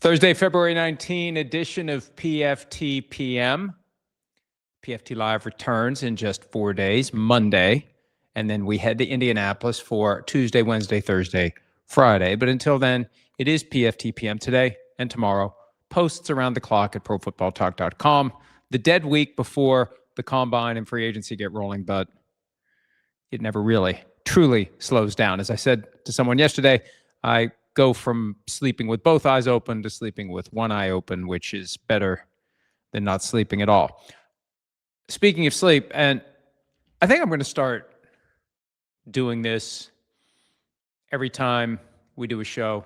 Thursday, February 19 edition of PFT PM. PFT Live returns in just 4 days, Monday, and then we head to Indianapolis for Tuesday, Wednesday, Thursday, Friday. But until then, it is PFT PM today and tomorrow. Posts around the clock at profootballtalk.com. The dead week before the combine and free agency get rolling, but it never really, truly slows down. As I said to someone yesterday, I go from sleeping with both eyes open to sleeping with one eye open, which is better than not sleeping at all. Speaking of sleep, and I think I'm going to start doing this every time we do a show.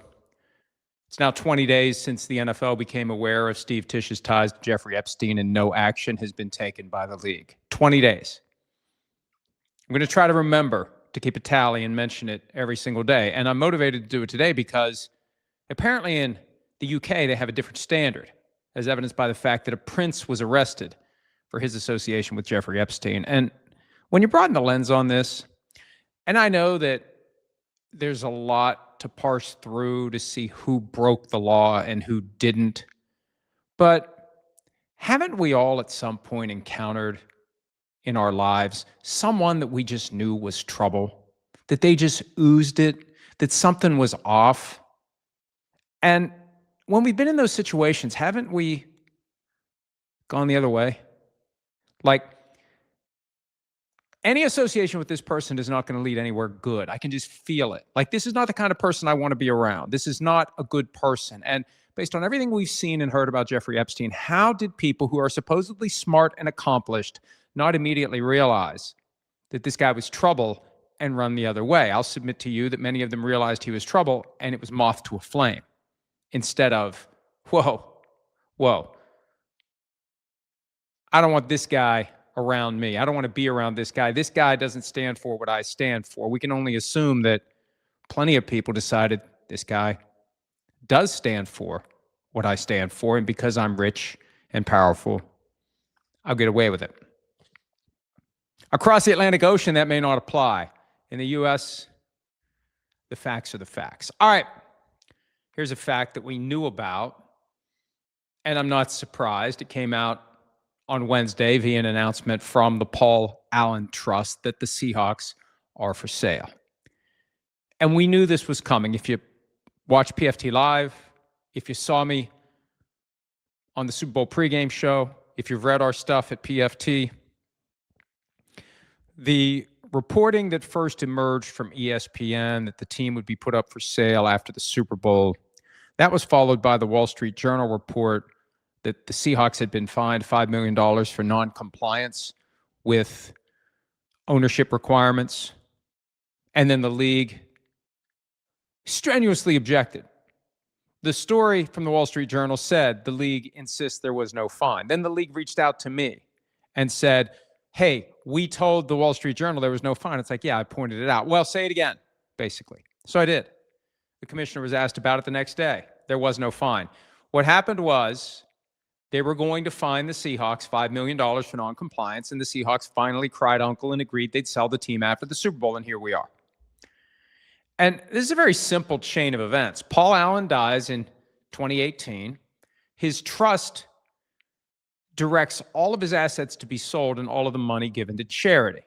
It's now 20 days since the NFL became aware of Steve Tisch's ties to Jeffrey Epstein, and no action has been taken by the league. 20 days. I'm going to try to remember to keep a tally and mention it every single day. And I'm motivated to do it today because apparently in the UK, they have a different standard, as evidenced by the fact that a prince was arrested for his association with Jeffrey Epstein. And when you broaden the lens on this, and I know that there's a lot to parse through to see who broke the law and who didn't, but haven't we all at some point encountered in our lives someone that we just knew was trouble, that they just oozed it, that something was off? And when we've been in those situations, haven't we gone the other way? Like, any association with this person is not going to lead anywhere good. I can just feel it. Like, this is not the kind of person I want to be around. This is not a good person. And based on everything we've seen and heard about Jeffrey Epstein, how did people who are supposedly smart and accomplished not immediately realize that this guy was trouble and run the other way? I'll submit to you that many of them realized he was trouble and it was moth to a flame instead of, whoa, I don't want this guy around me. I don't want to be around this guy. This guy doesn't stand for what I stand for. We can only assume that plenty of people decided this guy does stand for what I stand for, and because I'm rich and powerful, I'll get away with it. Across the Atlantic Ocean, that may not apply. In the U.S., the facts are the facts. All right, here's a fact that we knew about, and I'm not surprised. It came out on Wednesday via an announcement from the Paul Allen Trust that the Seahawks are for sale. And we knew this was coming. If you watch PFT Live, if you saw me on the Super Bowl pregame show, if you've read our stuff at PFT, the reporting that first emerged from ESPN that the team would be put up for sale after the Super Bowl, that was followed by the Wall Street Journal report that the Seahawks had been fined $5 million for non-compliance with ownership requirements. And then the league strenuously objected. The story from the Wall Street Journal said the league insists there was no fine. Then the league reached out to me and said, hey, we told the Wall Street Journal there was no fine. It's like, yeah, I pointed it out. Well, say it again, basically. So I did. The commissioner was asked about it the next day. There was no fine. What happened was they were going to fine the Seahawks $5 million for noncompliance, and the Seahawks finally cried uncle and agreed they'd sell the team after the Super Bowl, and here we are. And this is a very simple chain of events. Paul Allen dies in 2018. His trust directs all of his assets to be sold and all of the money given to charity.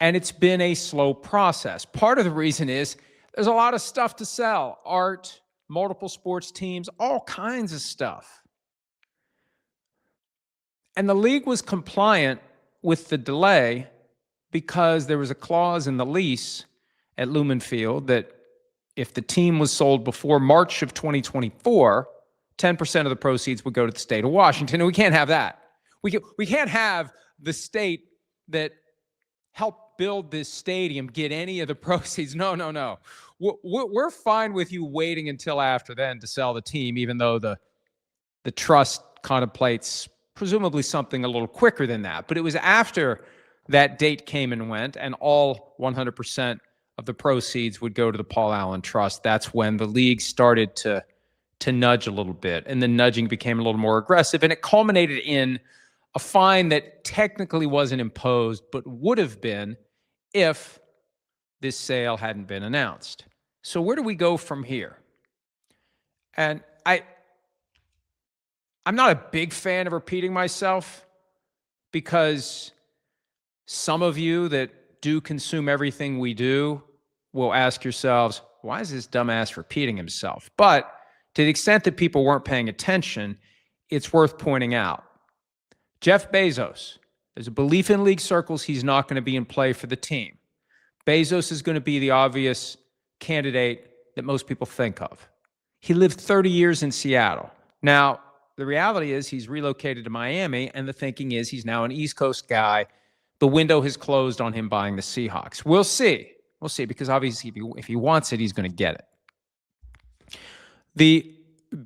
And it's been a slow process. Part of the reason is there's a lot of stuff to sell: art, multiple sports teams, all kinds of stuff. And the league was compliant with the delay because there was a clause in the lease at Lumen Field that if the team was sold before March of 2024, 10% of the proceeds would go to the state of Washington, and we can't have that. We can't have the state that helped build this stadium get any of the proceeds. No. We're fine with you waiting until after then to sell the team, even though the trust contemplates presumably something a little quicker than that. But it was after that date came and went, and all 100% of the proceeds would go to the Paul Allen Trust. That's when the league started to nudge a little bit, and the nudging became a little more aggressive, and it culminated in a fine that technically wasn't imposed, but would have been if this sale hadn't been announced. So where do we go from here? And I'm not a big fan of repeating myself, because some of you that do consume everything we do will ask yourselves, why is this dumbass repeating himself? But to the extent that people weren't paying attention, it's worth pointing out. Jeff Bezos, there's a belief in league circles he's not going to be in play for the team. Bezos is going to be the obvious candidate that most people think of. He lived 30 years in Seattle. Now, the reality is he's relocated to Miami, and the thinking is he's now an East Coast guy. The window has closed on him buying the Seahawks. We'll see. We'll see, because obviously if he wants it, he's going to get it. The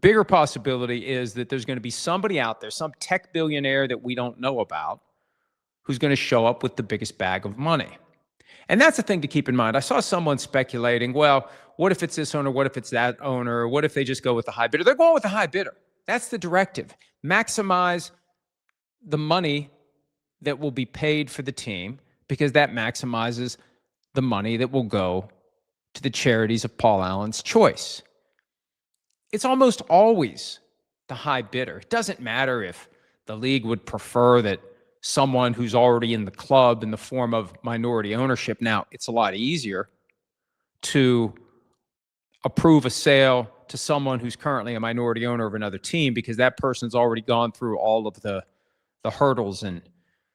bigger possibility is that there's going to be somebody out there, some tech billionaire that we don't know about, who's going to show up with the biggest bag of money. And that's the thing to keep in mind. I saw someone speculating, well, what if it's this owner? What if it's that owner? What if they just go with the high bidder? They're going with the high bidder. That's the directive. Maximize the money that will be paid for the team, because that maximizes the money that will go to the charities of Paul Allen's choice. It's almost always the high bidder. It doesn't matter if the league would prefer that someone who's already in the club in the form of minority ownership. Now, it's a lot easier to approve a sale to someone who's currently a minority owner of another team, because that person's already gone through all of the hurdles and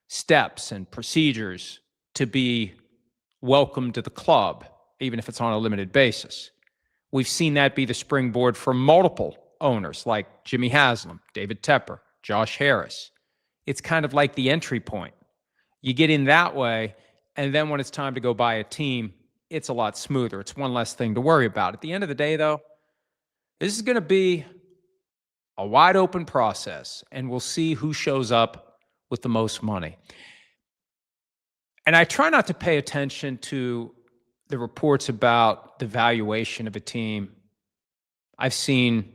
steps and procedures to be welcome to the club, even if it's on a limited basis. We've seen that be the springboard for multiple owners like Jimmy Haslam, David Tepper, Josh Harris. It's kind of like the entry point. You get in that way, and then when it's time to go buy a team, it's a lot smoother. It's one less thing to worry about. At the end of the day, though, this is going to be a wide open process, and we'll see who shows up with the most money. And I try not to pay attention to the reports about the valuation of a team. I've seen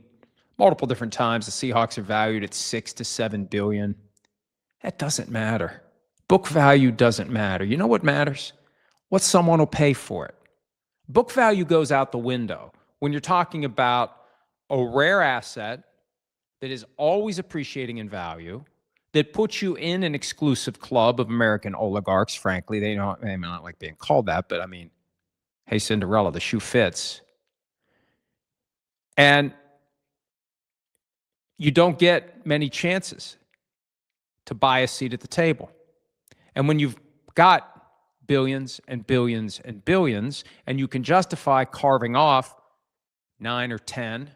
multiple different times the Seahawks are valued at $6 to $7 billion. That doesn't matter. Book value doesn't matter. You know what matters? What someone will pay for it. Book value goes out the window when you're talking about a rare asset that is always appreciating in value, that puts you in an exclusive club of American oligarchs. Frankly, they may not like being called that, but I mean, hey, Cinderella, the shoe fits. And you don't get many chances to buy a seat at the table. And when you've got billions and billions and billions, and you can justify carving off 9 or 10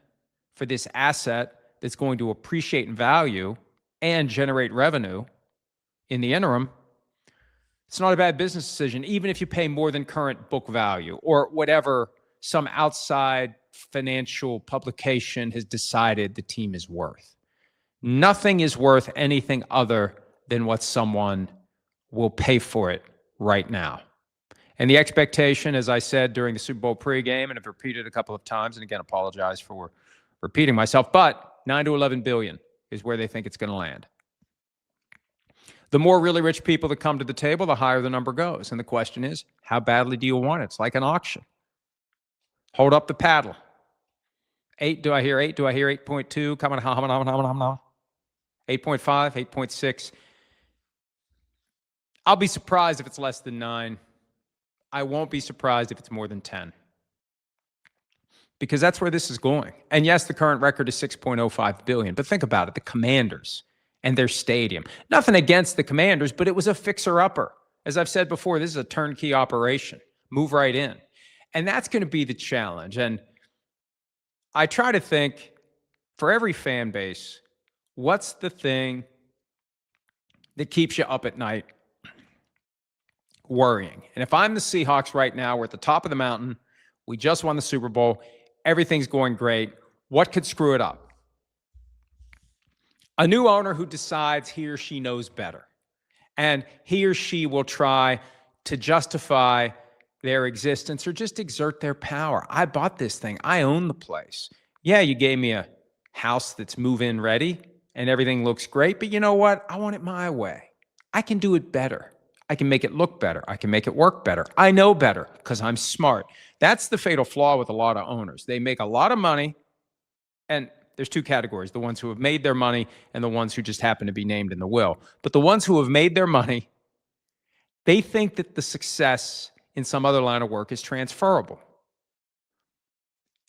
for this asset that's going to appreciate in value and generate revenue in the interim, it's not a bad business decision, even if you pay more than current book value or whatever some outside financial publication has decided the team is worth. Nothing is worth anything other than what someone will pay for it right now. And the expectation, as I said during the Super Bowl pregame, and I've repeated a couple of times, and again, apologize for repeating myself, but 9 to 11 billion is where they think it's going to land. The more really rich people that come to the table, the higher the number goes. And the question is, how badly do you want it? It's like an auction. Hold up the paddle. 8, do I hear 8? Do I hear 8.2? Come on, 8.5, 8.6. I'll be surprised if it's less than 9. I won't be surprised if it's more than 10. Because that's where this is going. And yes, the current record is $6.05 billion. But think about it, the Commanders and their stadium. Nothing against the Commanders, but it was a fixer-upper. As I've said before, this is a turnkey operation. Move right in. And that's going to be the challenge. And I try to think, for every fan base, what's the thing that keeps you up at night worrying? And if I'm the Seahawks right now, we're at the top of the mountain. We just won the Super Bowl. Everything's going great. What could screw it up? A new owner who decides he or she knows better. And he or she will try to justify their existence or just exert their power. I bought this thing. I own the place. Yeah, you gave me a house that's move-in ready and everything looks great, but you know what? I want it my way. I can do it better. I can make it look better. I can make it work better. I know better because I'm smart. That's the fatal flaw with a lot of owners. They make a lot of money, and There's two categories, the ones who have made their money and the ones who just happen to be named in the will. But the ones who have made their money, they think that the success in some other line of work is transferable.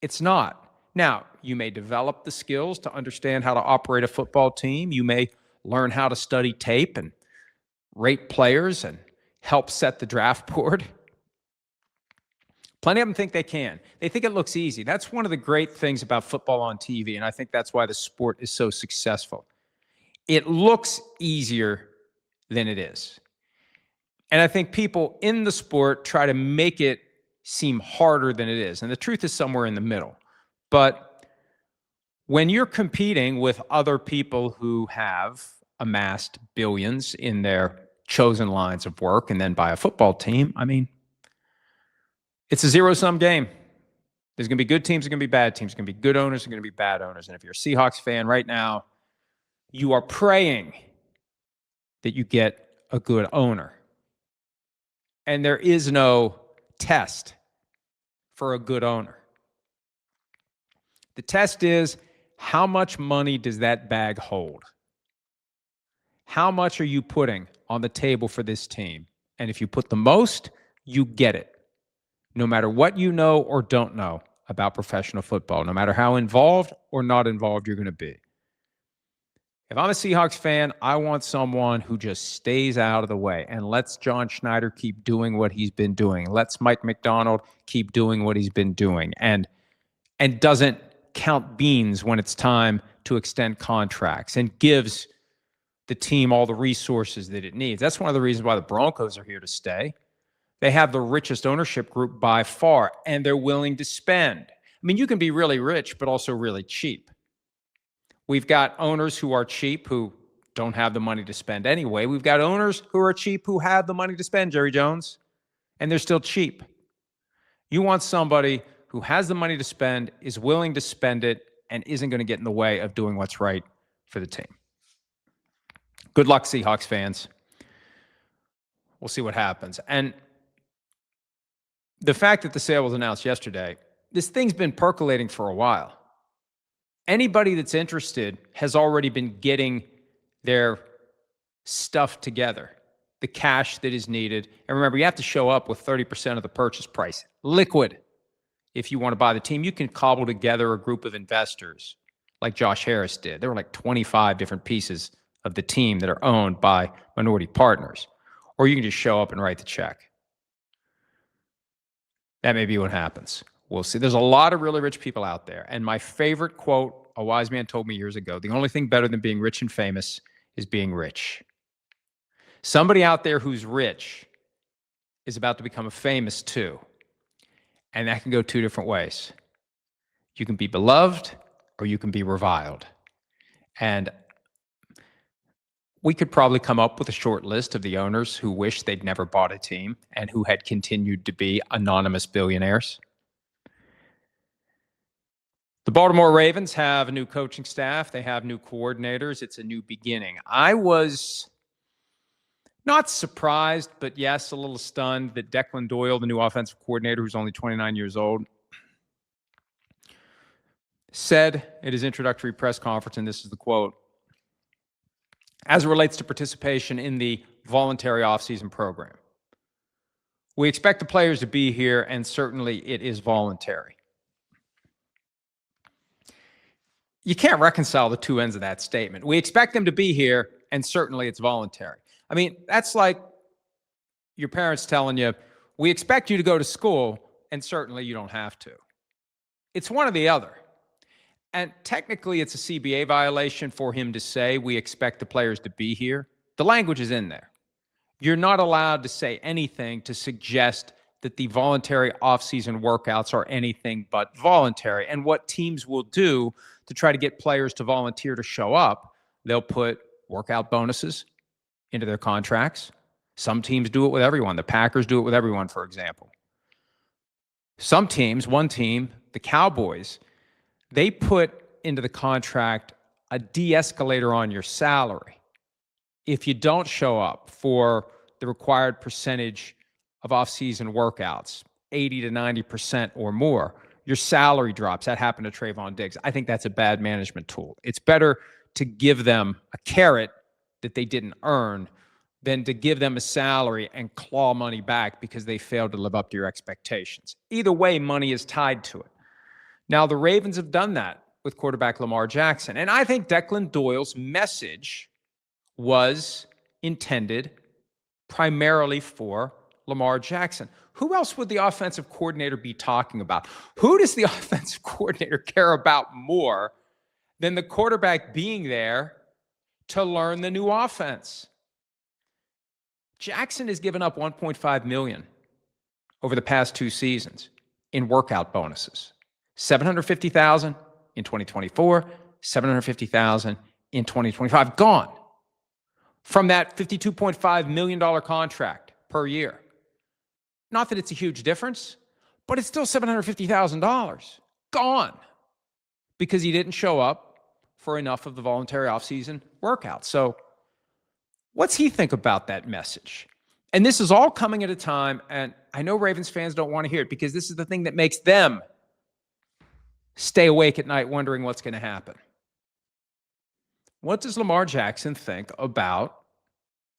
It's not. Now, you may develop the skills to understand how to operate a football team. You may learn how to study tape and rate players and help set the draft board. Plenty of them think they can. They think it looks easy. That's one of the great things about football on TV, and I think that's why the sport is so successful. It looks easier than it is. And I think people in the sport try to make it seem harder than it is. And the truth is somewhere in the middle. But when you're competing with other people who have amassed billions in their chosen lines of work and then buy a football team, I mean, it's a zero-sum game. There's going to be good teams, there's going to be bad teams, there's going to be good owners, there's going to be bad owners. And if you're a Seahawks fan right now, you are praying that you get a good owner. And there is no test for a good owner. The test is, how much money does that bag hold? How much are you putting on the table for this team? And if you put the most, you get it. No matter what you know or don't know about professional football, no matter how involved or not involved you're going to be. If I'm a Seahawks fan, I want someone who just stays out of the way and lets John Schneider keep doing what he's been doing. Lets Mike McDonald keep doing what he's been doing and doesn't count beans when it's time to extend contracts and gives the team all the resources that it needs. That's one of the reasons why the Broncos are here to stay. They have the richest ownership group by far, and they're willing to spend. I mean, you can be really rich, but also really cheap. We've got owners who are cheap, who don't have the money to spend anyway. We've got owners who are cheap, who have the money to spend, Jerry Jones, and they're still cheap. You want somebody who has the money to spend, is willing to spend it, and isn't going to get in the way of doing what's right for the team. Good luck, Seahawks fans. We'll see what happens. And the fact that the sale was announced yesterday, this thing's been percolating for a while. Anybody that's interested has already been getting their stuff together, the cash that is needed. And remember, you have to show up with 30% of the purchase price, liquid. If you want to buy the team, you can cobble together a group of investors like Josh Harris did. There were like 25 different pieces of the team that are owned by minority partners. Or you can just show up and write the check. That may be what happens. We'll see. There's a lot of really rich people out there. And my favorite quote, a wise man told me years ago, the only thing better than being rich and famous is being rich. Somebody out there who's rich is about to become a famous too. And that can go two different ways. You can be beloved or you can be reviled. And we could probably come up with a short list of the owners who wish they'd never bought a team and who had continued to be anonymous billionaires. The Baltimore Ravens have a new coaching staff. They have new coordinators. It's a new beginning. I was not surprised, but yes, a little stunned that Declan Doyle, the new offensive coordinator, who's only 29 years old, said at his introductory press conference, and this is the quote, as it relates to participation in the voluntary offseason program. We expect the players to be here, and certainly it is voluntary. You can't reconcile the two ends of that statement. We expect them to be here, and certainly it's voluntary. I mean, that's like your parents telling you, we expect you to go to school, and certainly you don't have to. It's one or the other. And technically, it's a CBA violation for him to say, we expect the players to be here. The language is in there. You're not allowed to say anything to suggest that the voluntary offseason workouts are anything but voluntary. And what teams will do to try to get players to volunteer to show up, they'll put workout bonuses into their contracts. Some teams do it with everyone. The Packers do it with everyone, for example. Some teams, one team, the Cowboys, they put into the contract a de-escalator on your salary. If you don't show up for the required percentage of off-season workouts, 80 to 90% or more, your salary drops. That happened to Trayvon Diggs. I think that's a bad management tool. It's better to give them a carrot that they didn't earn than to give them a salary and claw money back because they failed to live up to your expectations. Either way, money is tied to it. Now, the Ravens have done that with quarterback Lamar Jackson. And I think Declan Doyle's message was intended primarily for Lamar Jackson. Who else would the offensive coordinator be talking about? Who does the offensive coordinator care about more than the quarterback being there to learn the new offense? Jackson has given up $1.5 million over the past 2 seasons in workout bonuses. $750,000 in 2024, $750,000 in 2025. Gone from that $52.5 million contract per year. Not that it's a huge difference, but it's still $750,000 gone because he didn't show up for enough of the voluntary offseason workouts. So what's he think about that message? And this is all coming at a time, and I know Ravens fans don't want to hear it because this is the thing that makes them stay awake at night wondering what's going to happen. What does Lamar Jackson think about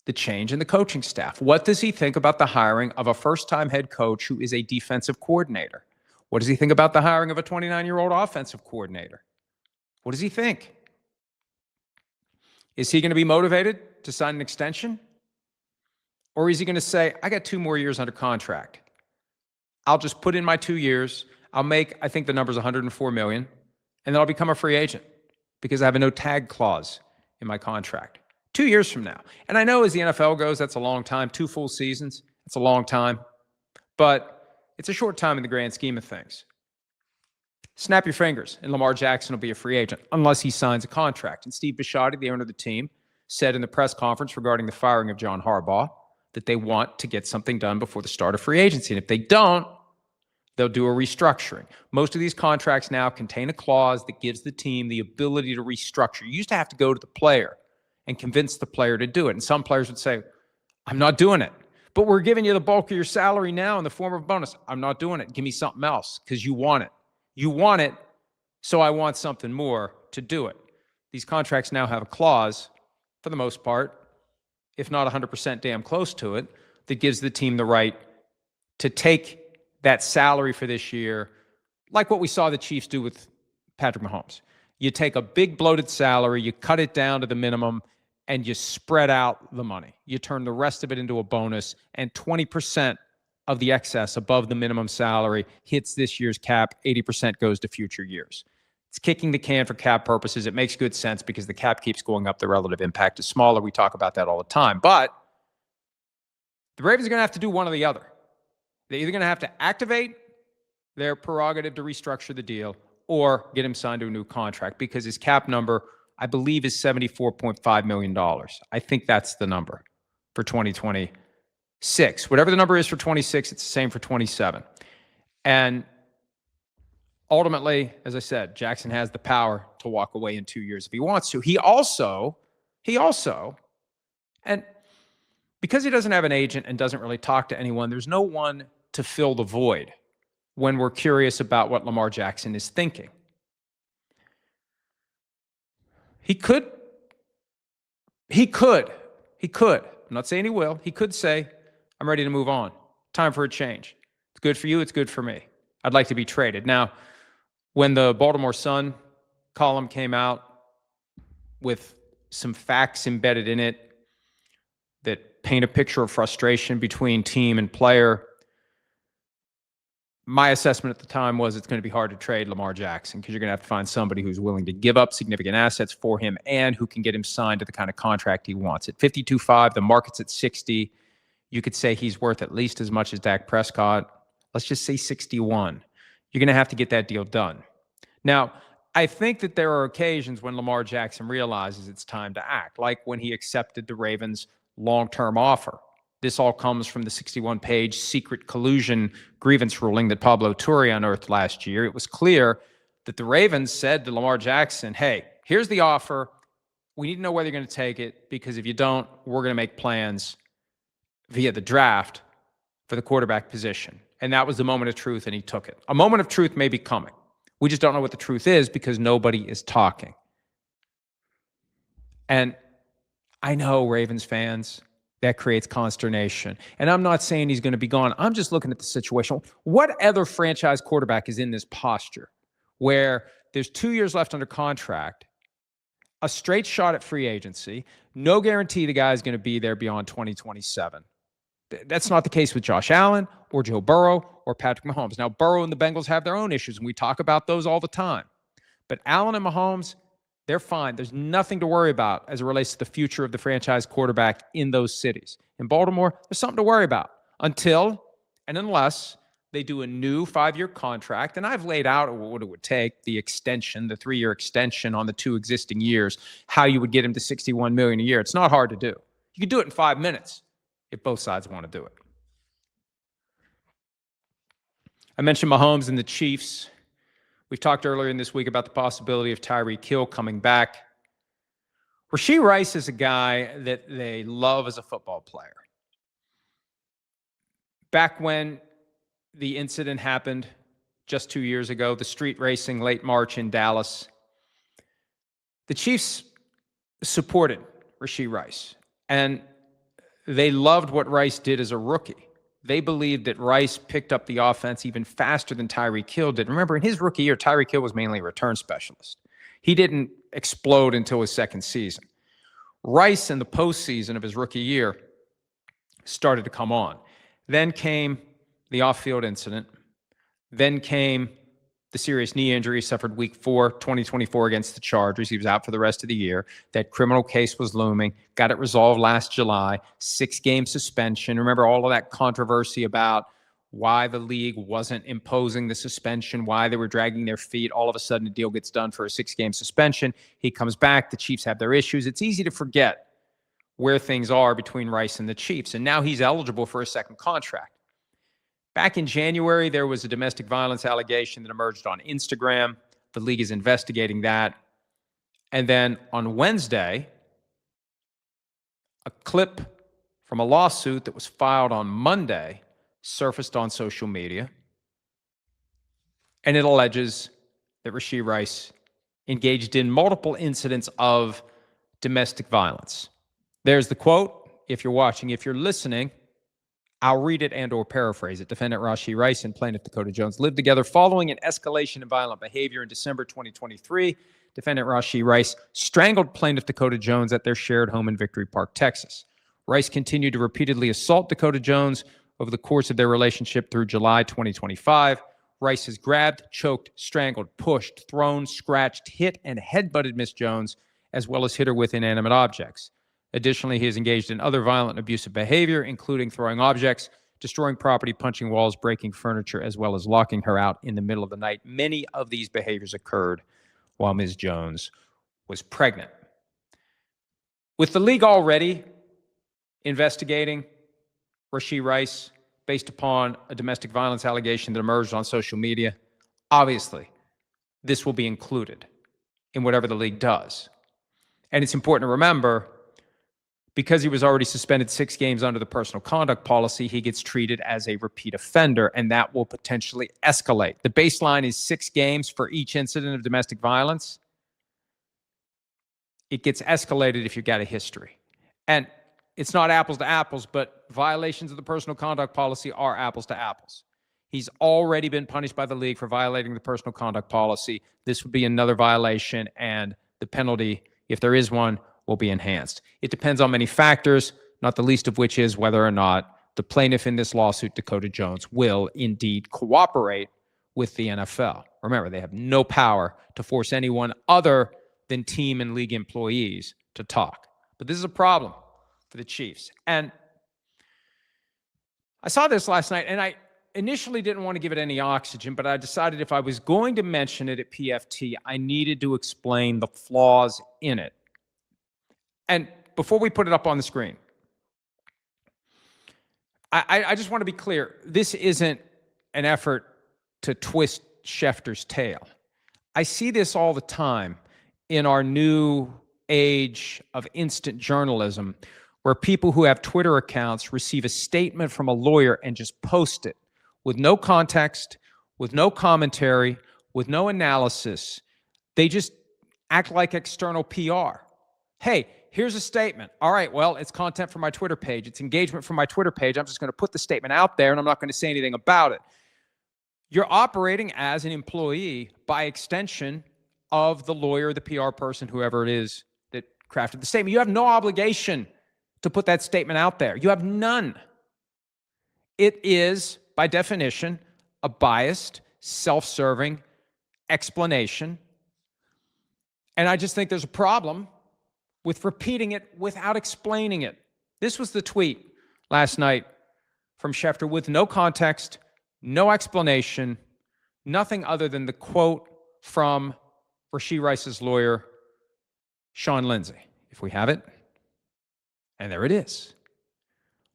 the change in the coaching staff? What does he think about the hiring of a first-time head coach who is a defensive coordinator? What does he think about the hiring of a 29-year-old offensive coordinator? What does he think? Is he going to be motivated to sign an extension? Or is he going to say, I got 2 more years under contract. I'll just put in my 2 years. I'll make, I think the number's $104 million, and then I'll become a free agent because I have a no tag clause in my contract. 2 years from now. And I know as the NFL goes, that's a long time. 2 full seasons, that's a long time. But it's a short time in the grand scheme of things. Snap your fingers, and Lamar Jackson will be a free agent unless he signs a contract. And Steve Bisciotti, the owner of the team, said in the press conference regarding the firing of John Harbaugh that they want to get something done before the start of free agency. And if they don't, they'll do a restructuring. Most of these contracts now contain a clause that gives the team the ability to restructure. You used to have to go to the player and convince the player to do it. And some players would say, I'm not doing it. But we're giving you the bulk of your salary now in the form of bonus. I'm not doing it. Give me something else because you want it. You want it, so I want something more to do it. These contracts now have a clause, for the most part, if not 100% damn close to it, that gives the team the right to take that salary for this year, like what we saw the Chiefs do with Patrick Mahomes. You take a big bloated salary, you cut it down to the minimum, and you spread out the money. You turn the rest of it into a bonus, and 20% of the excess above the minimum salary hits this year's cap. 80% goes to future years. It's kicking the can for cap purposes. It makes good sense because the cap keeps going up. The relative impact is smaller. We talk about that all the time. But the Ravens are going to have to do one or the other. They're either going to have to activate their prerogative to restructure the deal or get him signed to a new contract because his cap number, I believe, is $74.5 million. I think that's the number for 2026. Whatever the number is for 26, it's the same for 27. And ultimately, as I said, Jackson has the power to walk away in 2 years if he wants to. He also, and because he doesn't have an agent and doesn't really talk to anyone, there's no one to fill the void when we're curious about what Lamar Jackson is thinking. He could. I'm not saying he will. He could say, I'm ready to move on. Time for a change. It's good for you. It's good for me. I'd like to be traded. Now, when the Baltimore Sun column came out with some facts embedded in it that paint a picture of frustration between team and player, my assessment at the time was it's going to be hard to trade Lamar Jackson because you're going to have to find somebody who's willing to give up significant assets for him and who can get him signed to the kind of contract he wants. At 52.5, the market's at 60. You could say he's worth at least as much as Dak Prescott. Let's just say 61. You're going to have to get that deal done. Now, I think that there are occasions when Lamar Jackson realizes it's time to act, like when he accepted the Ravens' long-term offer. This all comes from the 61-page secret collusion grievance ruling that Pablo Torre unearthed last year. It was clear that the Ravens said to Lamar Jackson, hey, here's the offer. We need to know whether you're going to take it because if you don't, we're going to make plans via the draft for the quarterback position. And that was the moment of truth, and he took it. A moment of truth may be coming. We just don't know what the truth is because nobody is talking. And I know, Ravens fans, that creates consternation. And I'm not saying he's going to be gone. I'm just looking at the situation. What other franchise quarterback is in this posture where there's 2 years left under contract, a straight shot at free agency, no guarantee the guy is going to be there beyond 2027? That's not the case with Josh Allen or Joe Burrow or Patrick Mahomes. Now, Burrow and the Bengals have their own issues, and we talk about those all the time. But Allen and Mahomes, they're fine. There's nothing to worry about as it relates to the future of the franchise quarterback in those cities. In Baltimore, there's something to worry about until and unless they do a new 5-year contract. And I've laid out what it would take, the extension, the 3-year extension on the 2 existing years, how you would get him to $61 million a year. It's not hard to do. You can do it in 5 minutes if both sides want to do it. I mentioned Mahomes and the Chiefs. We've talked earlier in this week about the possibility of Tyreek Hill coming back. Rashee Rice is a guy that they love as a football player. Back when the incident happened just 2 years ago, the street racing late March in Dallas, the Chiefs supported Rashee Rice, and they loved what Rice did as a rookie. They believed that Rice picked up the offense even faster than Tyreek Hill did. Remember, in his rookie year, Tyreek Hill was mainly a return specialist. He didn't explode until his second season. Rice, in the postseason of his rookie year, started to come on. Then came the off-field incident. Then came the serious knee injury he suffered week 4, 2024 against the Chargers. He was out for the rest of the year. That criminal case was looming. Got it resolved last July. 6-game suspension. Remember all of that controversy about why the league wasn't imposing the suspension, why they were dragging their feet. All of a sudden, a deal gets done for a 6-game suspension. He comes back. The Chiefs have their issues. It's easy to forget where things are between Rice and the Chiefs. And now he's eligible for a second contract. Back in January, there was a domestic violence allegation that emerged on Instagram. The league is investigating that. And then on Wednesday, a clip from a lawsuit that was filed on Monday surfaced on social media. And it alleges that Rashee Rice engaged in multiple incidents of domestic violence. There's the quote. If you're watching, if you're listening, I'll read it and or paraphrase it. Defendant Rashee Rice and plaintiff Dakota Jones lived together following an escalation in violent behavior in December 2023. Defendant Rashee Rice strangled plaintiff Dakota Jones at their shared home in Victory Park, Texas. Rice continued to repeatedly assault Dakota Jones over the course of their relationship through July 2025. Rice has grabbed, choked, strangled, pushed, thrown, scratched, hit, and headbutted Miss Jones, as well as hit her with inanimate objects. Additionally, he is engaged in other violent and abusive behavior, including throwing objects, destroying property, punching walls, breaking furniture, as well as locking her out in the middle of the night. Many of these behaviors occurred while Ms. Jones was pregnant. With the league already investigating Rashee Rice based upon a domestic violence allegation that emerged on social media, obviously, this will be included in whatever the league does. And it's important to remember, because he was already suspended 6 games under the personal conduct policy, he gets treated as a repeat offender, and that will potentially escalate. The baseline is 6 games for each incident of domestic violence. It gets escalated if you've got a history. And it's not apples to apples, but violations of the personal conduct policy are apples to apples. He's already been punished by the league for violating the personal conduct policy. This would be another violation, and the penalty, if there is one, will be enhanced. It depends on many factors, not the least of which is whether or not the plaintiff in this lawsuit, Dakota Jones, will indeed cooperate with the NFL. Remember, they have no power to force anyone other than team and league employees to talk. But this is a problem for the Chiefs. And I saw this last night, and I initially didn't want to give it any oxygen, but I decided if I was going to mention it at PFT, I needed to explain the flaws in it. And before we put it up on the screen, I just want to be clear. This isn't an effort to twist Schefter's tail. I see this all the time in our new age of instant journalism, where people who have Twitter accounts receive a statement from a lawyer and just post it with no context, with no commentary, with no analysis. They just act like external PR. Hey, here's a statement. All right, well, it's content for my Twitter page. It's engagement from my Twitter page. I'm just going to put the statement out there, and I'm not going to say anything about it. You're operating as an employee by extension of the lawyer, the PR person, whoever it is that crafted the statement. You have no obligation to put that statement out there. You have none. It is, by definition, a biased, self-serving explanation. And I just think there's a problem with repeating it without explaining it. This was the tweet last night from Schefter with no context, no explanation, nothing other than the quote from Rashee Rice's lawyer, Sean Lindsay. If we have it. And there it is.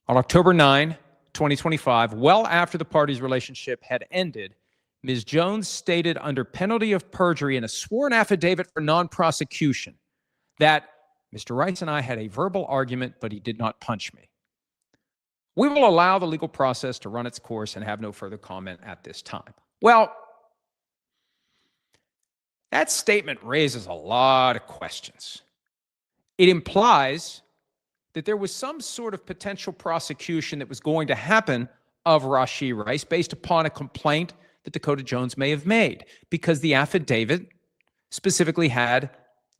On October 9, 2025, well after the parties' relationship had ended, Ms. Jones stated under penalty of perjury in a sworn affidavit for non-prosecution that Mr. Rice and I had a verbal argument, but he did not punch me. We will allow the legal process to run its course and have no further comment at this time. Well, that statement raises a lot of questions. It implies that there was some sort of potential prosecution that was going to happen of Rashee Rice based upon a complaint that Dakota Jones may have made, because the affidavit specifically had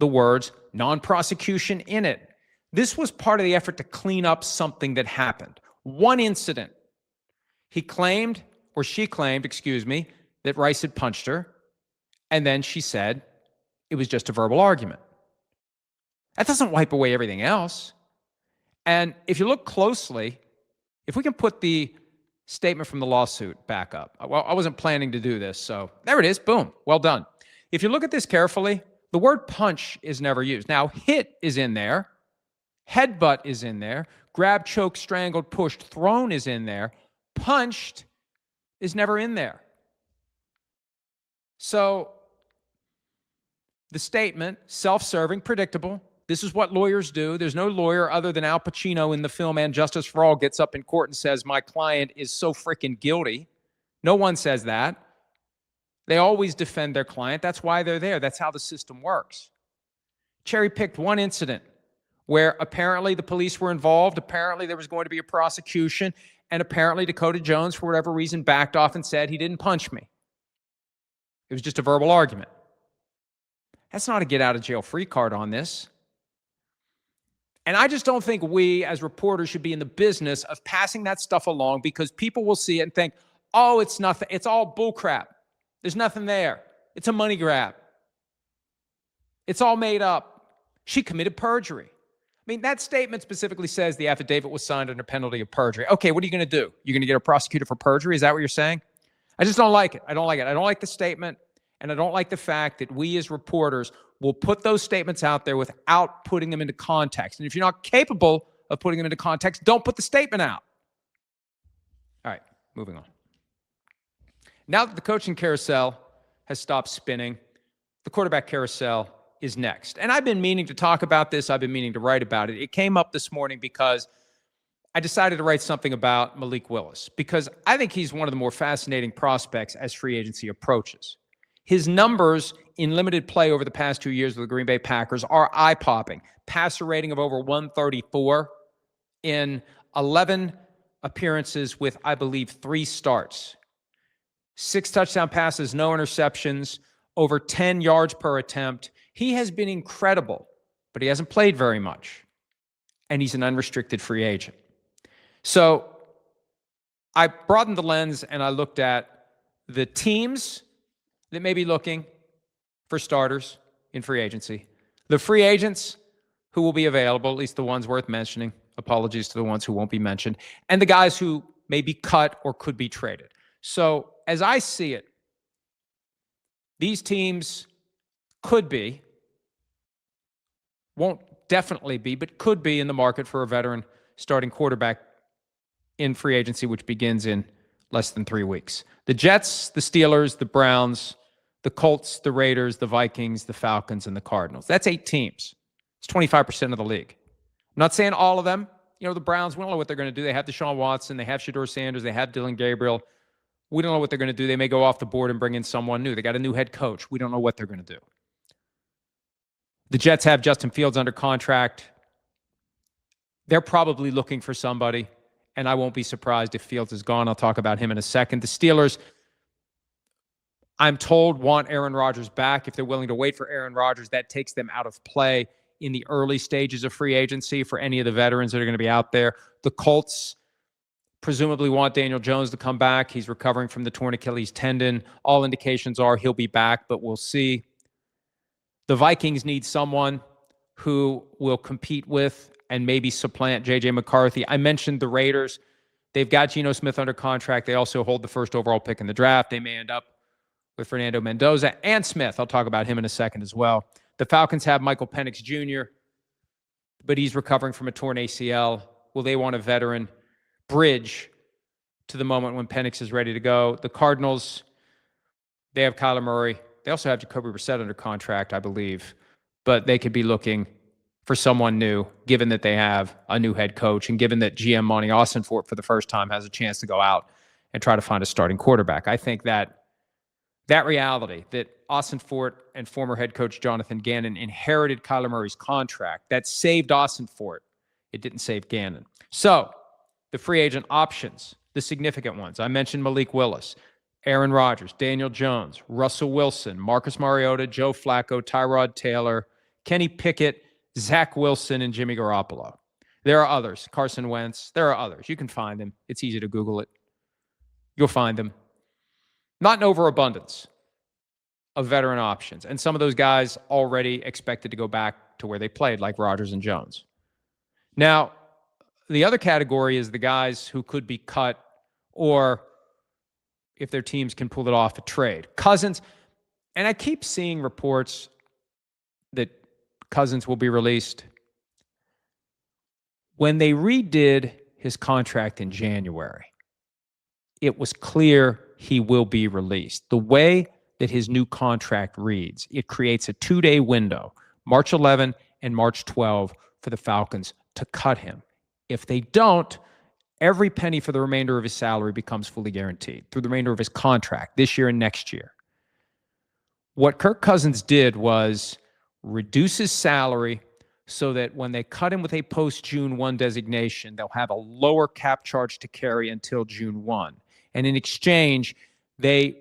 the words non-prosecution in it. This was part of the effort to clean up something that happened. One incident. He claimed, or she claimed, excuse me, that Rice had punched her, and then she said it was just a verbal argument. That doesn't wipe away everything else. And if you look closely, if we can put the statement from the lawsuit back up. Well, I wasn't planning to do this, so there it is. Boom. Well done. If you look at this carefully, the word punch is never used. Now, hit is in there. Headbutt is in there. Grab, choke, strangled, pushed, thrown is in there. Punched is never in there. So the statement, self-serving, predictable. This is what lawyers do. There's no lawyer other than Al Pacino in the film And Justice for All gets up in court and says, my client is so freaking guilty. No one says that. They always defend their client. That's why they're there. That's how the system works. Cherry-picked one incident where apparently the police were involved, apparently there was going to be a prosecution, and apparently Dakota Jones, for whatever reason, backed off and said, he didn't punch me. It was just a verbal argument. That's not a get-out-of-jail-free card on this. And I just don't think we as reporters should be in the business of passing that stuff along, because people will see it and think, oh, it's nothing. It's all bullcrap. There's nothing there. It's a money grab. It's all made up. She committed perjury. I mean, that statement specifically says the affidavit was signed under penalty of perjury. Okay, what are you going to do? You're going to get her prosecuted for perjury? Is that what you're saying? I just don't like it. I don't like it. I don't like the statement, and I don't like the fact that we as reporters will put those statements out there without putting them into context. And if you're not capable of putting them into context, don't put the statement out. All right, moving on. Now that the coaching carousel has stopped spinning, the quarterback carousel is next. And I've been meaning to talk about this. I've been meaning to write about it. It came up this morning because I decided to write something about Malik Willis, because I think he's one of the more fascinating prospects as free agency approaches. His numbers in limited play over the past 2 years with the Green Bay Packers are eye-popping. Passer rating of over 134 in 11 appearances with, I believe, 3 starts. 6 touchdown passes, no interceptions, over 10 yards per attempt. He has been incredible, but he hasn't played very much. And he's an unrestricted free agent. So I broadened the lens and I looked at the teams that may be looking for starters in free agency, the free agents who will be available, at least the ones worth mentioning. Apologies to the ones who won't be mentioned, and the guys who may be cut or could be traded. So as I see it, these teams could be, won't definitely be, but could be in the market for a veteran starting quarterback in free agency, which begins in less than 3 weeks. The Jets, the Steelers, the Browns, the Colts, the Raiders, the Vikings, the Falcons, and the Cardinals. That's 8 teams. It's 25% of the league. I'm not saying all of them. You know, the Browns, we don't know what they're going to do. They have Deshaun Watson. They have Shedeur Sanders. They have Dylan Gabriel. We don't know what they're going to do. They may go off the board and bring in someone new. They got a new head coach. We don't know what they're going to do. The Jets have Justin Fields under contract. They're probably looking for somebody, and I won't be surprised if Fields is gone. I'll talk about him in a second. The Steelers, I'm told, want Aaron Rodgers back. If they're willing to wait for Aaron Rodgers, that takes them out of play in the early stages of free agency for any of the veterans that are going to be out there. The Colts presumably want Daniel Jones to come back. He's recovering from the torn Achilles tendon. All indications are he'll be back, but we'll see. The Vikings need someone who will compete with and maybe supplant J.J. McCarthy. I mentioned the Raiders. They've got Geno Smith under contract. They also hold the first overall pick in the draft. They may end up with Fernando Mendoza and Smith. I'll talk about him in a second as well. The Falcons have Michael Penix Jr., but he's recovering from a torn ACL. Will they want a veteran bridge to the moment when Penix is ready to go? The Cardinals, they have Kyler Murray. They also have Jacoby Brissett under contract, I believe, but they could be looking for someone new, given that they have a new head coach and given that GM Monty Austinfort for the first time has a chance to go out and try to find a starting quarterback. I think that reality that Austinfort and former head coach Jonathan Gannon inherited Kyler Murray's contract, that saved Austinfort. It didn't save Gannon. So the free agent options, the significant ones. I mentioned Malik Willis, Aaron Rodgers, Daniel Jones, Russell Wilson, Marcus Mariota, Joe Flacco, Tyrod Taylor, Kenny Pickett, Zach Wilson, and Jimmy Garoppolo. There are others. Carson Wentz. There are others. You can find them. It's easy to Google it. You'll find them. Not an overabundance of veteran options. And some of those guys already expected to go back to where they played, like Rodgers and Jones. Now, the other category is the guys who could be cut or if their teams can pull it off a trade. Cousins, and I keep seeing reports that Cousins will be released. When they redid his contract in January, it was clear he will be released. The way that his new contract reads, it creates a 2-day window, March 11 and March 12, for the Falcons to cut him. If they don't, every penny for the remainder of his salary becomes fully guaranteed through the remainder of his contract this year and next year. What Kirk Cousins did was reduce his salary so that when they cut him with a post-June 1 designation, they'll have a lower cap charge to carry until June 1. And in exchange, they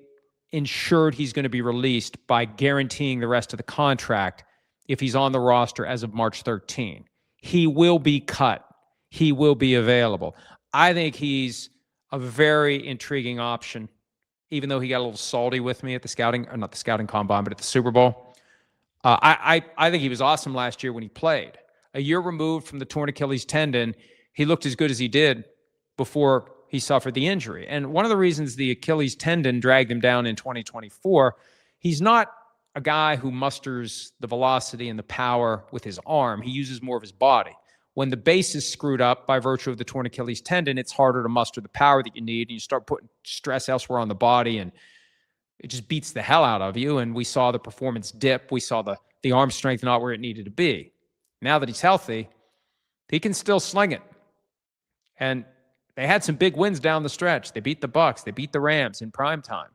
ensured he's going to be released by guaranteeing the rest of the contract if he's on the roster as of March 13. He will be cut. He will be available. I think he's a very intriguing option, even though he got a little salty with me at the scouting, or not the scouting combine, but at the Super Bowl. I think he was awesome last year when he played. A year removed from the torn Achilles tendon, he looked as good as he did before he suffered the injury. And one of the reasons the Achilles tendon dragged him down in 2024, he's not a guy who musters the velocity and the power with his arm. He uses more of his body. When the base is screwed up by virtue of the torn Achilles tendon, it's harder to muster the power that you need, and you start putting stress elsewhere on the body, and it just beats the hell out of you. And we saw the performance dip. We saw the arm strength not where it needed to be. Now that he's healthy, he can still sling it. And they had some big wins down the stretch. They beat the Bucs. They beat the Rams in prime time.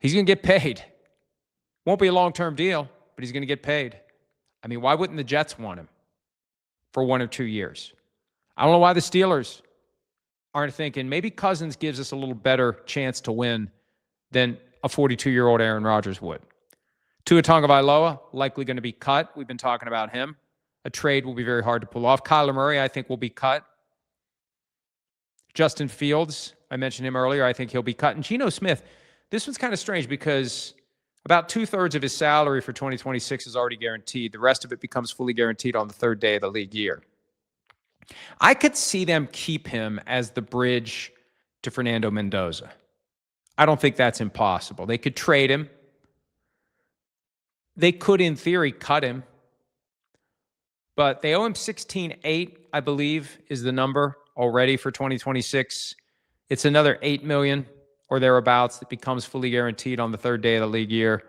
He's going to get paid. Won't be a long-term deal, but he's going to get paid. I mean, why wouldn't the Jets want him for 1 or 2 years? I don't know why the Steelers aren't thinking maybe Cousins gives us a little better chance to win than a 42-year-old Aaron Rodgers would. Tua Tagovailoa, likely going to be cut. We've been talking about him. A trade will be very hard to pull off. Kyler Murray, I think, will be cut. Justin Fields, I mentioned him earlier. I think he'll be cut. And Geno Smith, this one's kind of strange because about 2/3 of his salary for 2026 is already guaranteed. The rest of it becomes fully guaranteed on the third day of the league year. I could see them keep him as the bridge to Fernando Mendoza. I don't think that's impossible. They could trade him. They could, in theory, cut him. But they owe him $16.8, I believe, is the number already for 2026. It's another $8 million or thereabouts that becomes fully guaranteed on the third day of the league year.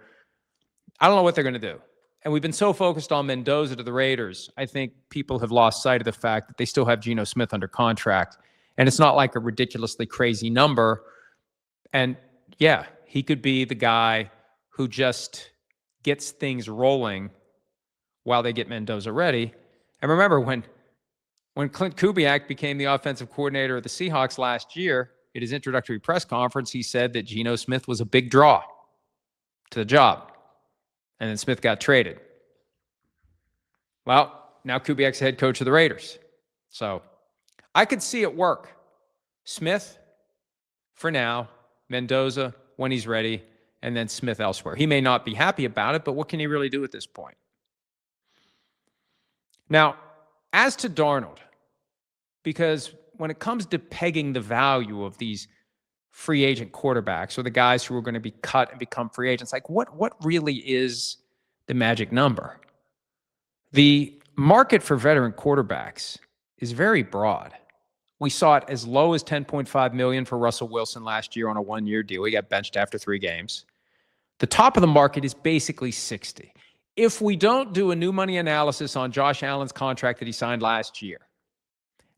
I don't know what they're going to do. And we've been so focused on Mendoza to the Raiders, I think people have lost sight of the fact that they still have Geno Smith under contract. And it's not like a ridiculously crazy number. And yeah, he could be the guy who just gets things rolling while they get Mendoza ready. And remember, when Clint Kubiak became the offensive coordinator of the Seahawks last year, at his introductory press conference, he said that Geno Smith was a big draw to the job. And then Smith got traded. Well, now Kubiak's head coach of the Raiders. So I could see it work. Smith for now, Mendoza when he's ready, and then Smith elsewhere. He may not be happy about it, but what can he really do at this point? Now, as to Darnold, because when it comes to pegging the value of these free agent quarterbacks or the guys who are going to be cut and become free agents, like what really is the magic number? The market for veteran quarterbacks is very broad. We saw it as low as $10.5 million for Russell Wilson last year on a one-year deal. He got benched after 3 games. The top of the market is basically 60. If we don't do a new money analysis on Josh Allen's contract that he signed last year,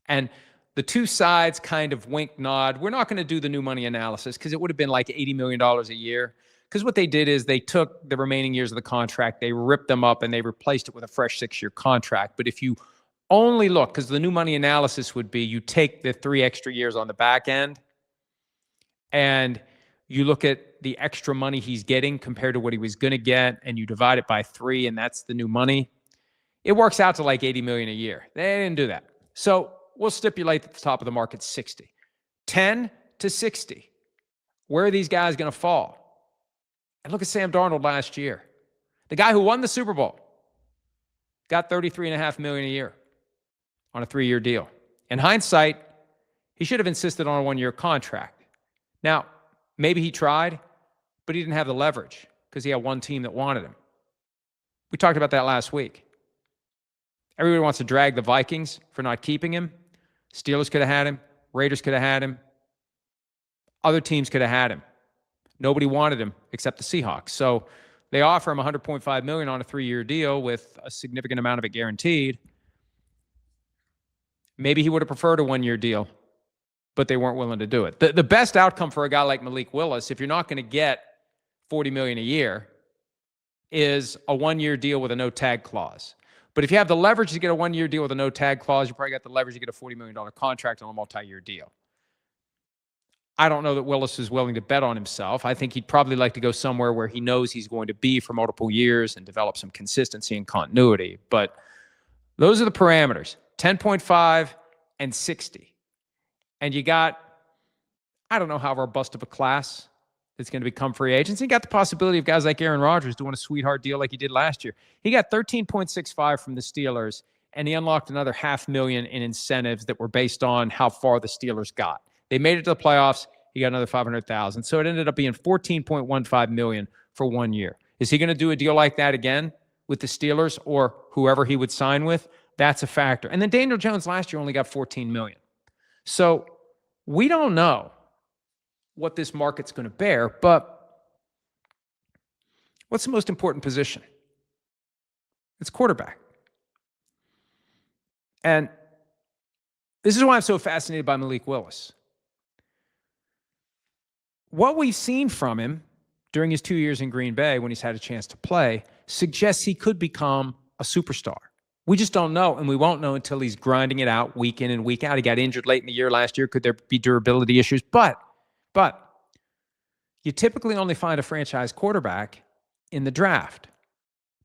and the two sides kind of wink, nod, we're not going to do the new money analysis because it would have been like $80 million a year. Because what they did is they took the remaining years of the contract, they ripped them up, and they replaced it with a fresh 6-year contract. But if you only look, because the new money analysis would be you take the 3 extra years on the back end and you look at the extra money he's getting compared to what he was going to get, and you divide it by 3, and that's the new money. It works out to like $80 million a year. They didn't do that. So we'll stipulate that the top of the market's 60. 10 to 60. Where are these guys going to fall? And look at Sam Darnold last year. The guy who won the Super Bowl got $33.5 million a year on a 3-year deal. In hindsight, he should have insisted on a 1-year contract. Now, maybe he tried, but he didn't have the leverage because he had one team that wanted him. We talked about that last week. Everybody wants to drag the Vikings for not keeping him. Steelers could have had him. Raiders could have had him. Other teams could have had him. Nobody wanted him except the Seahawks. So they offer him $100.5 million on a 3-year deal with a significant amount of it guaranteed. Maybe he would have preferred a 1-year deal, but they weren't willing to do it. The best outcome for a guy like Malik Willis, if you're not going to get $40 million a year, is a 1-year deal with a no-tag clause. But if you have the leverage to get a 1-year deal with a no-tag clause, you probably got the leverage to get a $40 million contract on a multi-year deal. I don't know that Willis is willing to bet on himself. I think he'd probably like to go somewhere where he knows he's going to be for multiple years and develop some consistency and continuity. But those are the parameters, 10.5 and 60. And you got, I don't know how robust of a class that's going to become free agents. You got the possibility of guys like Aaron Rodgers doing a sweetheart deal like he did last year. He got $13.65 from the Steelers, and he unlocked another $500,000 in incentives that were based on how far the Steelers got. They made it to the playoffs. He got another $500,000. So it ended up being $14.15 million for 1 year. Is he going to do a deal like that again with the Steelers or whoever he would sign with? That's a factor. And then Daniel Jones last year only got $14 million. So we don't know what this market's going to bear, but what's the most important position? It's quarterback. And this is why I'm so fascinated by Malik Willis. What we've seen from him during his 2 years in Green Bay when he's had a chance to play suggests he could become a superstar. We just don't know, and we won't know until he's grinding it out week in and week out. He got injured late in the year last year. Could there be durability issues? But you typically only find a franchise quarterback in the draft,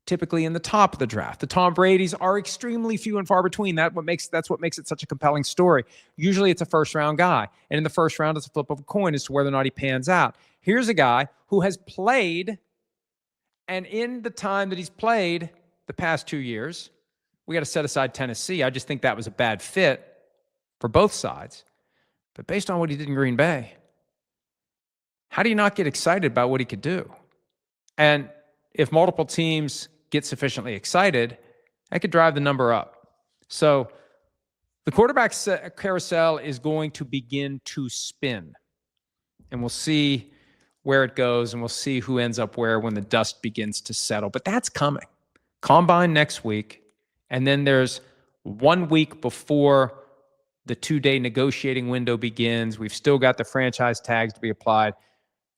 typically in the top of the draft. The Tom Bradys are extremely few and far between. That's what makes it such a compelling story. Usually it's a first-round guy, and in the first round, it's a flip of a coin as to whether or not he pans out. Here's a guy who has played, and in the time that he's played the past 2 years, we got to set aside Tennessee. I just think that was a bad fit for both sides. But based on what he did in Green Bay, how do you not get excited about what he could do? And if multiple teams get sufficiently excited, that could drive the number up. So the quarterback carousel is going to begin to spin. And we'll see where it goes, and we'll see who ends up where when the dust begins to settle. But that's coming. Combine next week. And then there's 1 week before the 2-day negotiating window begins. We've still got the franchise tags to be applied.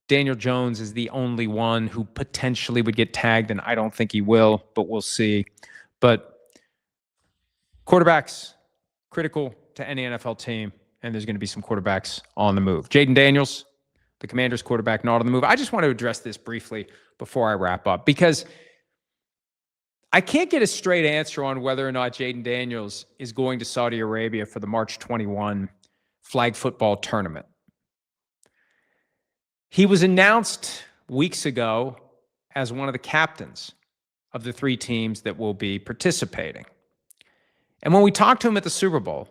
Daniel Jones is the only one who potentially would get tagged, and I don't think he will, but we'll see. But quarterbacks, critical to any NFL team, and there's going to be some quarterbacks on the move. Jayden Daniels, the Commanders quarterback, not on the move. I just want to address this briefly before I wrap up, because I can't get a straight answer on whether or not Jayden Daniels is going to Saudi Arabia for the March 21 flag football tournament. He was announced weeks ago as one of the captains of the 3 teams that will be participating. And when we talked to him at the Super Bowl,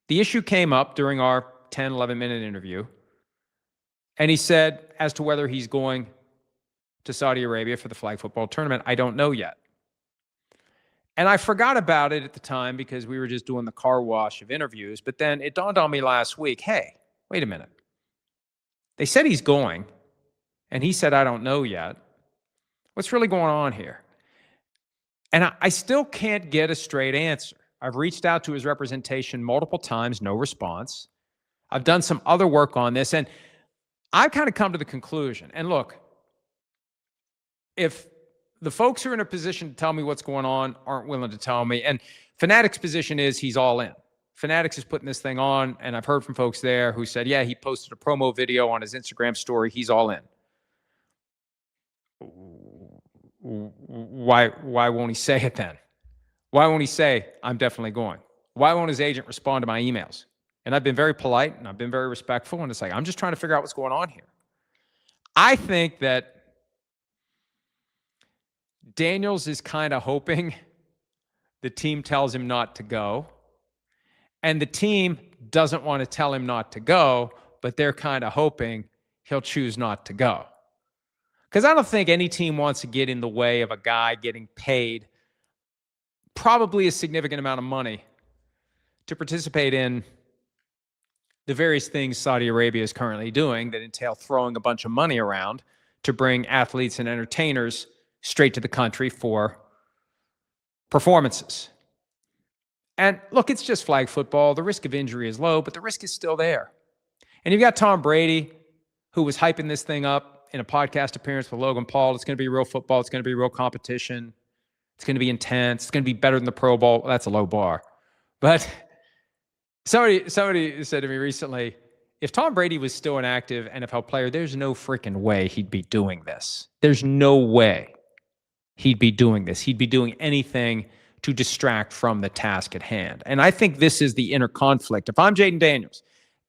the issue came up during our 10, 11-minute interview. And he said, as to whether he's going to Saudi Arabia for the flag football tournament, I don't know yet. And I forgot about it at the time because we were just doing the car wash of interviews. But then it dawned on me last week, hey, wait a minute. They said he's going, and he said, I don't know yet. What's really going on here? And I still can't get a straight answer. I've reached out to his representation multiple times, no response. I've done some other work on this, and I've kind of come to the conclusion. And look, if the folks who are in a position to tell me what's going on aren't willing to tell me, and Fanatics' position is he's all in. Fanatics is putting this thing on, and I've heard from folks there who said, yeah, he posted a promo video on his Instagram story. He's all in. Why won't he say it then? Why won't he say, I'm definitely going? Why won't his agent respond to my emails? And I've been very polite, and I've been very respectful, and it's like, I'm just trying to figure out what's going on here. I think that Daniels is kind of hoping the team tells him not to go, and the team doesn't want to tell him not to go, but they're kind of hoping he'll choose not to go. Because I don't think any team wants to get in the way of a guy getting paid probably a significant amount of money to participate in the various things Saudi Arabia is currently doing that entail throwing a bunch of money around to bring athletes and entertainers straight to the country for performances. And look, it's just flag football. The risk of injury is low, but the risk is still there. And you've got Tom Brady, who was hyping this thing up in a podcast appearance with Logan Paul. It's going to be real football. It's going to be real competition. It's going to be intense. It's going to be better than the Pro Bowl. That's a low bar. But somebody said to me recently, if Tom Brady was still an active NFL player, there's no freaking way he'd be doing this. There's no way he'd be doing this. He'd be doing anything to distract from the task at hand. And I think this is the inner conflict. If I'm Jayden Daniels,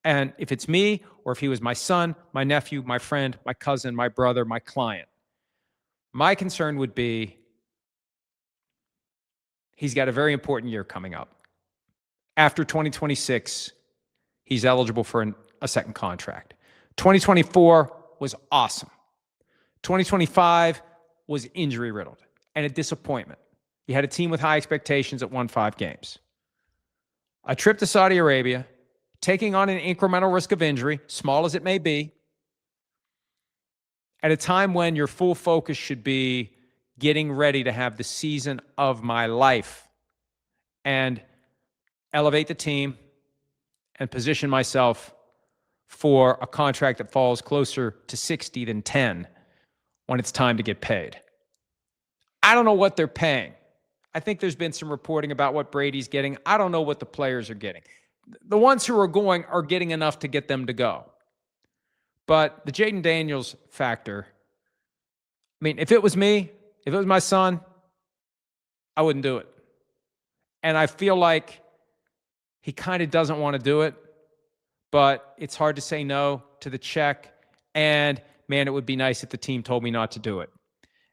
and if it's me, or if he was my son, my nephew, my friend, my cousin, my brother, my client, my concern would be he's got a very important year coming up. After 2026, he's eligible for a second contract. 2024 was awesome. 2025 was injury-riddled and a disappointment. You had a team with high expectations that won 5 games. A trip to Saudi Arabia, taking on an incremental risk of injury, small as it may be, at a time when your full focus should be getting ready to have the season of my life and elevate the team and position myself for a contract that falls closer to 60 than 10 when it's time to get paid. I don't know what they're paying. I think there's been some reporting about what Brady's getting. I don't know what the players are getting. The ones who are going are getting enough to get them to go. But the Jayden Daniels factor, I mean, if it was me, if it was my son, I wouldn't do it. And I feel like he kind of doesn't want to do it, but it's hard to say no to the check. And man, it would be nice if the team told me not to do it.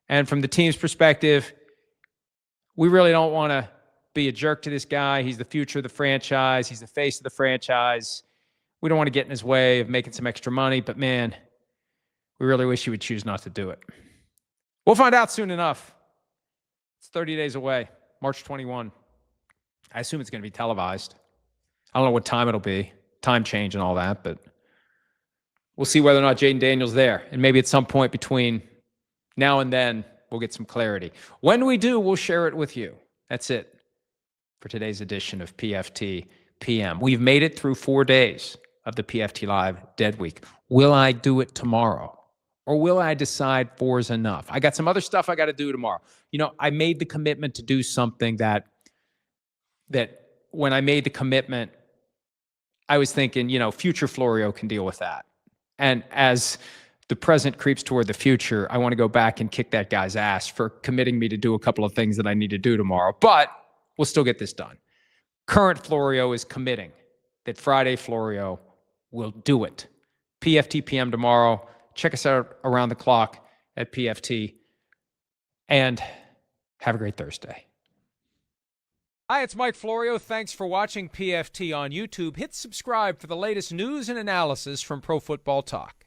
And from the team's perspective, we really don't want to be a jerk to this guy. He's the future of the franchise. He's the face of the franchise. We don't want to get in his way of making some extra money, but man, we really wish he would choose not to do it. We'll find out soon enough. It's 30 days away, March 21. I assume it's going to be televised. I don't know what time it'll be, time change and all that, but we'll see whether or not Jayden Daniels there. And maybe at some point between now and then, we'll get some clarity. When we do, we'll share it with you. That's it for today's edition of PFT PM. We've made it through 4 days of the PFT Live Dead Week. Will I do it tomorrow? Or will I decide 4 is enough? I got some other stuff I got to do tomorrow. You know, I made the commitment to do something that when I made the commitment, I was thinking, you know, future Florio can deal with that. And as the present creeps toward the future, I want to go back and kick that guy's ass for committing me to do a couple of things that I need to do tomorrow. But we'll still get this done. Current Florio is committing that Friday Florio will do it. PFT PM tomorrow. Check us out around the clock at PFT. And have a great Thursday. Hi, it's Mike Florio. Thanks for watching PFT on YouTube. Hit subscribe for the latest news and analysis from Pro Football Talk.